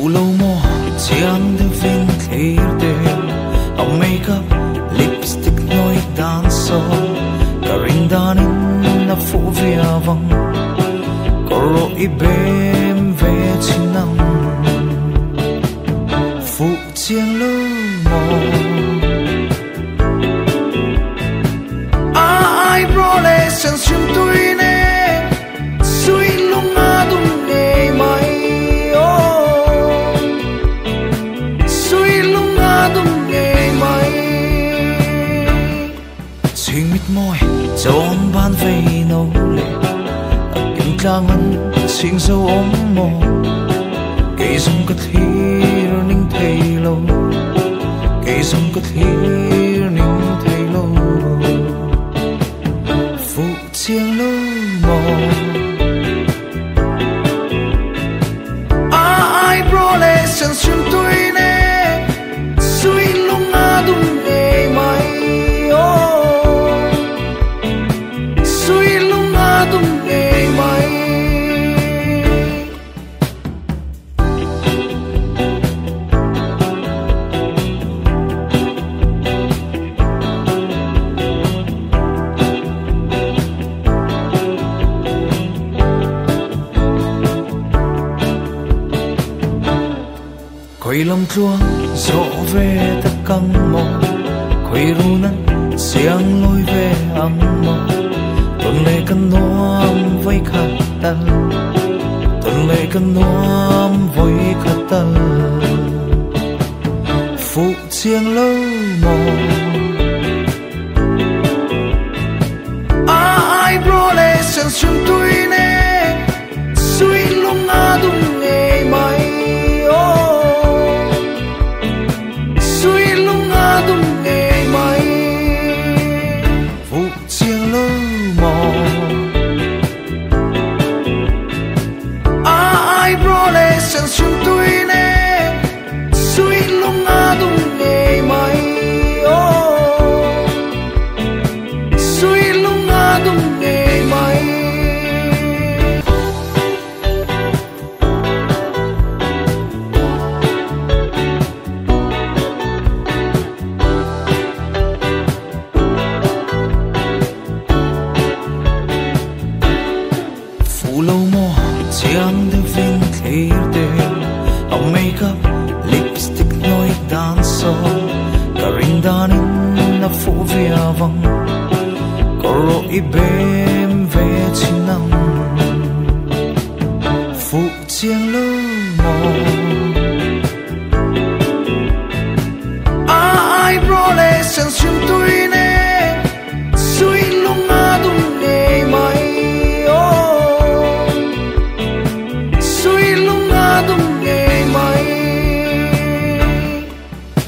Phụ lâu mò chiang de vin clear de a makeup lipstick noi dan so karing danin na fu via vang koro ibem ve chinam phụ chiang lâu mò ai bro le san sim tui ne sui lung a dum ne mai o sui lung a dum ne mai ching mit moi chom ban ve no le kim tlang an sing so om mo ke zum ka thir ning thei lo ke zum ka thir ning thei lo phụ chiang lâu mò ai bro le san sim tui ne sui lung a dum ne mai o sui lung a dum ne mai khoi lam chuang zo ve ta căng mò khoi ru nan siang loi ve ang mò tuần lệ kan nuam với khát tal tuần lệ kan nuam với khát tal phụ chiang lâu mò ai bro le san sim tui ne sui lung a dum ne mai dum ne mai phụ chiang lâu mò ai bro le san sim tui ne sui lung a dum ne mai o sui lung a dum ne mai lâu mò chiang de vin clear de a makeup lipstick noi dan so karing danin na fu via vang koro ibem ve chinam phụ chiang lâu mò ai bro le san sim tui ne sui lung a dum ne mai dum ne mai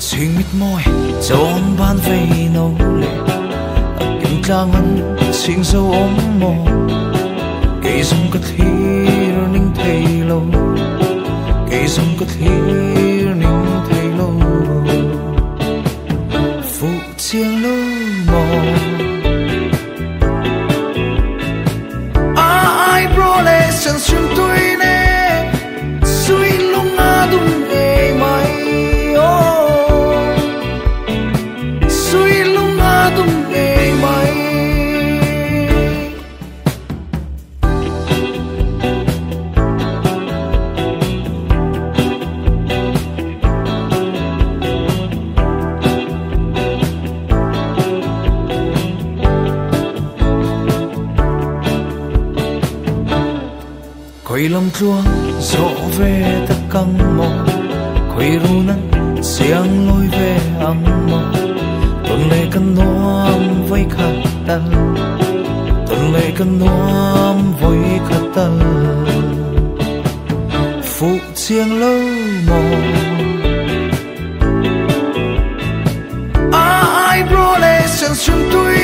ching mit moi chom ban ve no le kim tlang an sing so om mo ke zum ka thir ning thei lo ke zum ka thir ning thei lo phụ chiang lâu mò ai bro le san sim tui ne sui lung a dum ne mai o sui lung a dum ne mai khoi lam chuang zo ve ta căng mò khoi ru nan siang loi ve ang mò tuần lệ kan nuam với khát tal tuần lệ kan nuam với khát tal phụ chiang lâu mò ai bro le san sim tui